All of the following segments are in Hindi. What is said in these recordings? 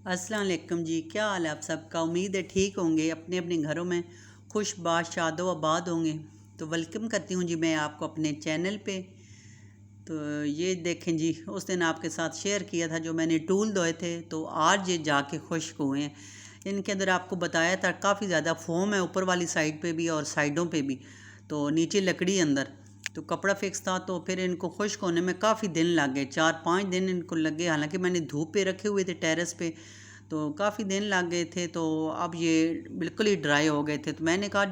अस्सलाम वालेकुम जी। क्या हाल है आप सबका? उम्मीद है ठीक होंगे, अपने अपने घरों में खुशबाश शादो आबाद होंगे। तो वेलकम करती हूँ जी मैं आपको अपने चैनल पे। तो ये देखें जी, उस दिन आपके साथ शेयर किया था जो मैंने टूल धोए थे, तो आज ये जाके खुश्क हुए हैं। इनके अंदर आपको बताया था काफ़ी ज़्यादा फोम है ऊपर वाली साइड पे भी और साइडों पे भी, तो नीचे लकड़ी अंदर तो कपड़ा फिक्स था। तो फिर इनको खुश्क होने में काफ़ी दिन लग गए, 4-5 दिन इनको लगे। हालांकि मैंने धूप पे रखे हुए थे टेरेस पे, तो काफ़ी दिन लग गए थे। तो अब ये बिल्कुल ही ड्राई हो गए थे। तो मैंने कहा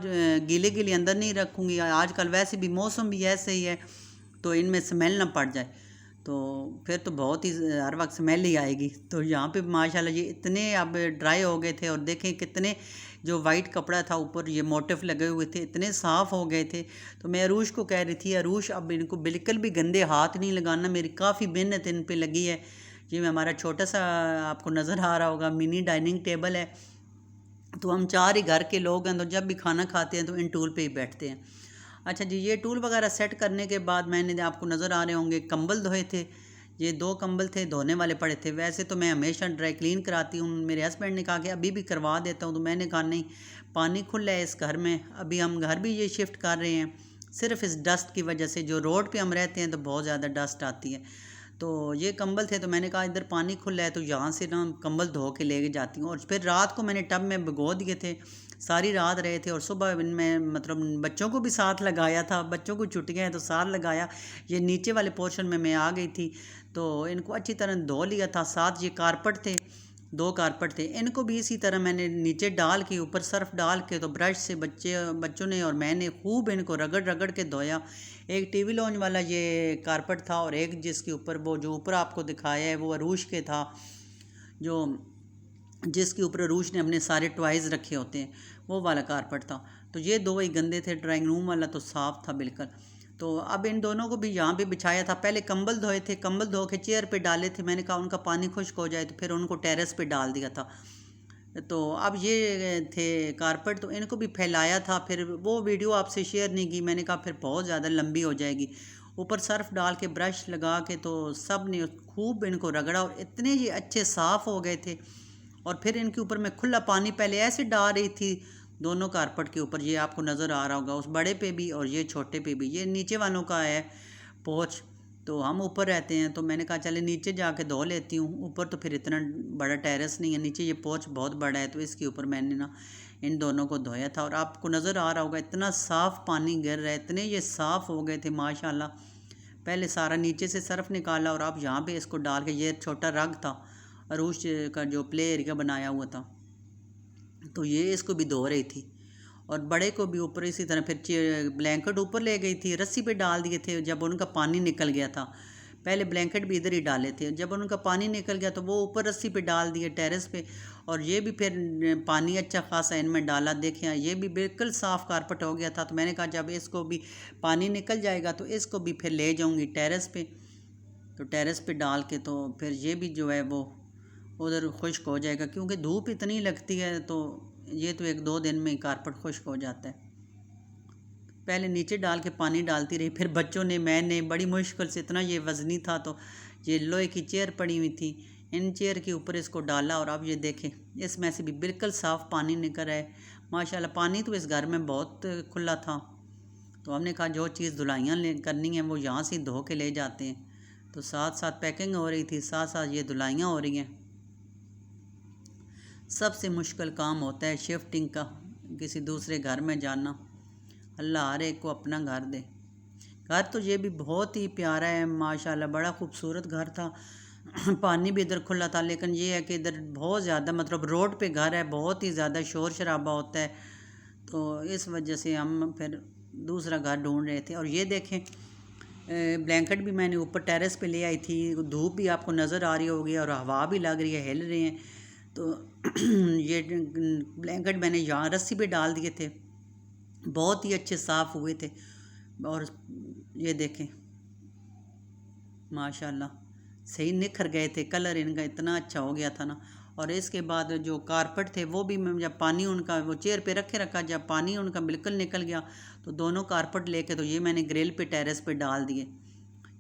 गीले गीले अंदर नहीं रखूँगी, आजकल वैसे भी मौसम भी ऐसे ही है, तो इनमें स्मेल ना पड़ जाए। तो फिर तो बहुत ही हर वक्त स्मेल ही आएगी। तो यहाँ पे माशाल्लाह ये इतने अब ड्राई हो गए थे, और देखें कितने जो वाइट कपड़ा था ऊपर ये मोटिफ लगे हुए थे, इतने साफ़ हो गए थे। तो मैं अरूश को कह रही थी, अरूश अब इनको बिल्कुल भी गंदे हाथ नहीं लगाना, मेरी काफ़ी मेहनत इन पे लगी है। ये हमारा छोटा सा, आपको नज़र आ रहा होगा, मिनी डाइनिंग टेबल है। तो हम चार ही घर के लोग हैं, तो जब भी खाना खाते हैं तो इन टूल पे ही बैठते हैं। अच्छा जी, ये टूल वगैरह सेट करने के बाद मैंने, आपको नज़र आ रहे होंगे, कंबल धोए थे। ये 2 कंबल थे, धोने वाले पड़े थे। वैसे तो मैं हमेशा ड्राई क्लीन कराती हूँ, मेरे हस्बैंड ने कहा कि अभी भी करवा देता हूँ, तो मैंने कहा नहीं, पानी खुला है इस घर में, अभी हम घर भी ये शिफ्ट कर रहे हैं। सिर्फ इस डस्ट की वजह से, जो रोड पे हम रहते हैं तो बहुत ज़्यादा डस्ट आती है। तो ये कंबल थे, तो मैंने कहा इधर पानी खुला है तो यहाँ से ना कंबल धो के ले जाती हूँ। और फिर रात को मैंने टब में भिगो दिए थे, सारी रात रहे थे। और सुबह इनमें मतलब बच्चों को भी साथ लगाया था, बच्चों को छुट्टियाँ हैं तो साथ लगाया। ये नीचे वाले पोर्शन में मैं आ गई थी, तो इनको अच्छी तरह धो लिया था। साथ ये कारपेट थे, 2 कारपेट थे, इनको भी इसी तरह मैंने नीचे डाल के, ऊपर सर्फ डाल के, तो ब्रश से बच्चों ने और मैंने खूब इनको रगड़ रगड़ के धोया। एक टीवी लॉन्च वाला ये कारपेट था, और एक जिसके ऊपर वो जो ऊपर आपको दिखाया है वो अरूश के था, जो जिसके ऊपर अरूश ने अपने सारे टॉयज़ रखे होते हैं, वो वाला कारपेट था। तो ये दो ही गंदे थे, ड्राइंग रूम वाला तो साफ़ था बिल्कुल। तो अब इन दोनों को भी यहाँ पे बिछाया था। पहले कंबल धोए थे, कंबल धो के चेयर पे डाले थे, मैंने कहा उनका पानी खुश्क हो जाए, तो फिर उनको टेरेस पे डाल दिया था। तो अब ये थे कारपेट, तो इनको भी फैलाया था। फिर वो वीडियो आपसे शेयर नहीं की, मैंने कहा फिर बहुत ज़्यादा लंबी हो जाएगी। ऊपर सर्फ डाल के ब्रश लगा के तो सब ने खूब इनको रगड़ा, और इतने ये अच्छे साफ़ हो गए थे। और फिर इनके ऊपर मैं खुला पानी पहले ऐसे डाल रही थी, दोनों कारपेट के ऊपर, ये आपको नज़र आ रहा होगा, उस बड़े पे भी और ये छोटे पे भी। ये नीचे वालों का है पोर्च, तो हम ऊपर रहते हैं, तो मैंने कहा चले नीचे जाके धो लेती हूँ। ऊपर तो फिर इतना बड़ा टेरेस नहीं है, नीचे ये पोर्च बहुत बड़ा है, तो इसके ऊपर मैंने ना इन दोनों को धोया था। और आपको नज़र आ रहा होगा इतना साफ़ पानी गिर रहा है, इतने ये साफ़ हो गए थे माशाल्लाह। पहले सारा नीचे से सर्फ निकाला, और आप यहाँ पे इसको डाल के, ये छोटा रग था अरूश का जो प्ले एरिया बनाया हुआ था, तो ये इसको भी धो रही थी। और बड़े को भी ऊपर इसी तरह, फिर ब्लैंकेट ऊपर ले गई थी, रस्सी पे डाल दिए थे जब उनका पानी निकल गया था। पहले ब्लैंकेट भी इधर ही डाले थे, जब उनका पानी निकल गया तो वो ऊपर रस्सी पे डाल दिए टेरेस पे। और ये भी फिर पानी अच्छा खासा इनमें डाला। देखें ये भी बिल्कुल साफ़ कारपेट हो गया था। तो मैंने कहा जब इसको भी पानी निकल जाएगा तो इसको भी फिर ले जाऊंगी टेरेस पे। तो टेरेस पे डाल के तो फिर ये भी जो है वो उधर खुश्क हो जाएगा, क्योंकि धूप इतनी लगती है, तो ये तो 1-2 दिन में कारपेट खुश्क हो जाता है। पहले नीचे डाल के पानी डालती रही, फिर बच्चों ने, मैंने बड़ी मुश्किल से, इतना ये वज़नी था, तो ये लोहे की चेयर पड़ी हुई थी, इन चेयर के ऊपर इसको डाला। और अब ये देखें इसमें से भी बिल्कुल साफ़ पानी निकल रहा है माशाल्लाह। पानी तो इस घर में बहुत खुला था, तो हमने कहा जो चीज़ धुलाइयाँ करनी है वो यहाँ से धो के ले जाते हैं। तो साथ साथ पैकिंग हो रही थी, साथ साथ ये धुलाइयाँ हो रही हैं। सबसे मुश्किल काम होता है शिफ्टिंग का, किसी दूसरे घर में जाना। अल्लाह हर एक को अपना घर दे। घर तो ये भी बहुत ही प्यारा है माशाल्लाह, बड़ा खूबसूरत घर था। पानी भी इधर खुला था, लेकिन ये है कि इधर बहुत ज़्यादा, मतलब रोड पे घर है, बहुत ही ज़्यादा शोर शराबा होता है। तो इस वजह से हम फिर दूसरा घर ढूंढ रहे थे। और ये देखें ब्लैंकेट भी मैंने ऊपर टेरेस पे ले आई थी, धूप भी आपको नज़र आ रही होगी और हवा भी लग रही है, हिल रहे हैं। तो ये ब्लैंकेट मैंने यहाँ रस्सी पे डाल दिए थे, बहुत ही अच्छे साफ़ हुए थे। और ये देखें माशाल्लाह सही निखर गए थे, कलर इनका इतना अच्छा हो गया था ना। और इसके बाद जो कारपेट थे वो भी मैं, जब पानी उनका वो चेयर पे रखे रखा, जब पानी उनका बिल्कुल निकल गया तो दोनों कारपेट लेके, तो ये मैंने ग्रिल पे टेरेस पे डाल दिए।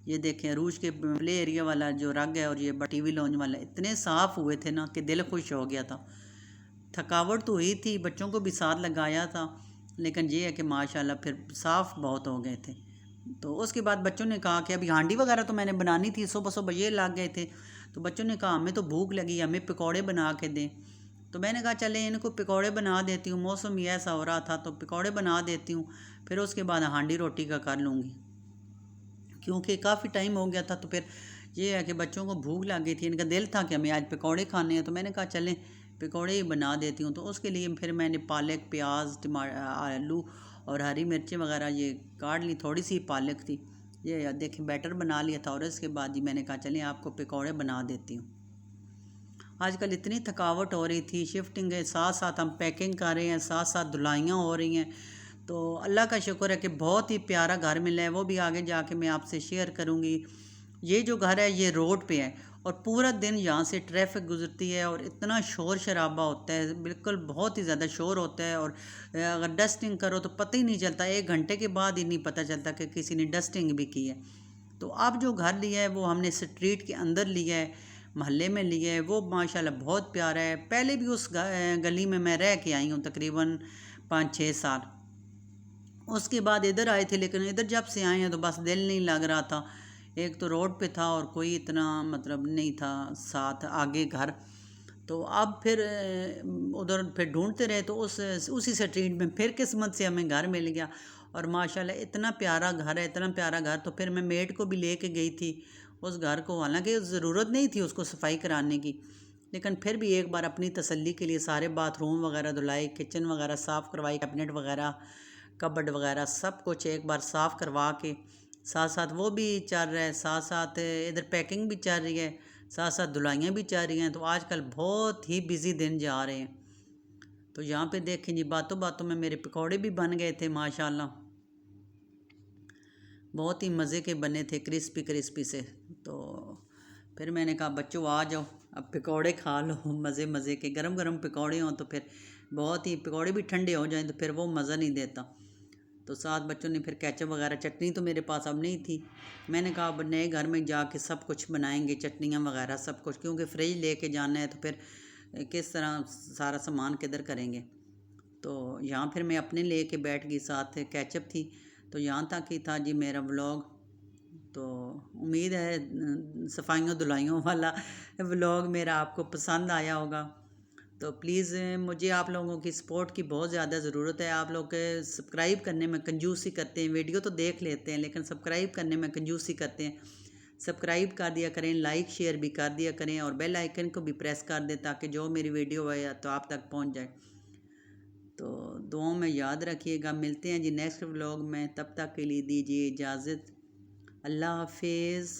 ये देखें अरूज के प्ले एरिया वाला जो रग है और ये टीवी लॉन्च वाला इतने साफ़ हुए थे ना कि दिल खुश हो गया था। थकावट तो हुई थी, बच्चों को भी साथ लगाया था, लेकिन ये है कि माशाल्लाह फिर साफ़ बहुत हो गए थे। तो उसके बाद बच्चों ने कहा कि अभी हांडी वगैरह तो मैंने बनानी थी, सुबह सुबह ये लग गए थे। तो बच्चों ने कहा हमें तो भूख लगी, हमें पकौड़े बना के दें। तो मैंने कहा चले इनको पकौड़े बना देती हूँ, मौसम ही ऐसा हो रहा था तो पकौड़े बना देती हूँ, फिर उसके बाद हांडी रोटी का कर लूँगी, क्योंकि काफ़ी टाइम हो गया था। तो फिर ये है कि बच्चों को भूख लग गई थी, इनका दिल था कि हमें आज पकौड़े खाने हैं, तो मैंने कहा चलें पकौड़े ही बना देती हूँ। तो उसके लिए फिर मैंने पालक, प्याज, आलू और हरी मिर्ची वगैरह ये काट ली, थोड़ी सी पालक थी, ये देखें बैटर बना लिया था। और इसके बाद ही मैंने कहा चलें आपको पकौड़े बना देती हूँ। आजकल इतनी थकावट हो रही थी, शिफ्टिंग के साथ साथ हम पैकिंग कर रहे हैं, साथ साथ धुलाइयाँ हो रही हैं। तो अल्लाह का शुक्र है कि बहुत ही प्यारा घर मिला है, वो भी आगे जाके मैं आपसे शेयर करूँगी। ये जो घर है ये रोड पे है और पूरा दिन यहाँ से ट्रैफिक गुजरती है और इतना शोर शराबा होता है, बिल्कुल बहुत ही ज़्यादा शोर होता है। और अगर डस्टिंग करो तो पता ही नहीं चलता, 1 घंटे के बाद ही नहीं पता चलता कि किसी ने डस्टिंग भी की है। तो अब जो घर लिया है वो हमने स्ट्रीट के अंदर लिया है, महल्ले में लिया है, वो माशाल्लाह बहुत प्यारा है। पहले भी उस गली में मैं रह के आई हूँ तकरीबन 5-6 साल। उसके बाद इधर आए थे, लेकिन इधर जब से आए हैं तो बस दिल नहीं लग रहा था। एक तो रोड पे था और कोई इतना मतलब नहीं था साथ आगे घर। तो अब फिर उधर फिर ढूंढते रहे तो उसी स्ट्रीट में फिर किस्मत से हमें घर मिल गया। और माशाल्लाह इतना प्यारा घर है, इतना प्यारा घर। तो फिर मैं मेड को भी लेके गई थी उस घर को, हालांकि ज़रूरत नहीं थी उसको सफाई कराने की, लेकिन फिर भी एक बार अपनी तसल्ली के लिए सारे बाथरूम वगैरह धुलाई, किचन वगैरह साफ़ करवाई, कैबिनेट वगैरह, कबर्ड वगैरह सब कुछ एक बार साफ़ करवा के, साथ साथ वो भी चल रहा है, साथ साथ इधर पैकिंग भी चल रही है, साथ साथ धुलाइयाँ भी चल रही हैं। तो आजकल बहुत ही बिज़ी दिन जा रहे हैं। तो यहाँ पे देखें जी, बातों बातों में मेरे पकौड़े भी बन गए थे माशाल्लाह, बहुत ही मज़े के बने थे, क्रिस्पी क्रिस्पी से। तो फिर मैंने कहा बच्चों आ जाओ अब पकौड़े खा लो, मज़े मज़े के गरम गरम पकौड़े हों तो फिर बहुत ही, पकौड़े भी ठंडे हो जाएं तो फिर वो मज़ा नहीं देता। तो साथ बच्चों ने फिर केचप वगैरह, चटनी तो मेरे पास अब नहीं थी, मैंने कहा अब नए घर में जाके सब कुछ बनाएंगे, चटनियाँ वगैरह सब कुछ, क्योंकि फ्रिज लेके जाना है तो फिर किस तरह सारा सामान किधर करेंगे। तो यहाँ फिर मैं अपने लेके बैठ गई, साथ केचप थी। तो यहाँ तक ही था जी मेरा व्लॉग। तो उम्मीद है सफाइयों धुलाइयों वाला व्लॉग मेरा आपको पसंद आया होगा। तो प्लीज़ मुझे आप लोगों की सपोर्ट की बहुत ज़्यादा ज़रूरत है। आप लोग सब्सक्राइब करने में कंजूसी करते हैं, वीडियो तो देख लेते हैं लेकिन सब्सक्राइब करने में कंजूसी करते हैं। सब्सक्राइब कर दिया करें, लाइक शेयर भी कर दिया करें और बेल आइकन को भी प्रेस कर दें ताकि जो मेरी वीडियो है तो आप तक पहुंच जाए। तो दुआओं में याद रखिएगा, मिलते हैं जी नेक्स्ट व्लॉग में, तब तक के लिए दीजिए इजाज़त। अल्लाह हाफिज़।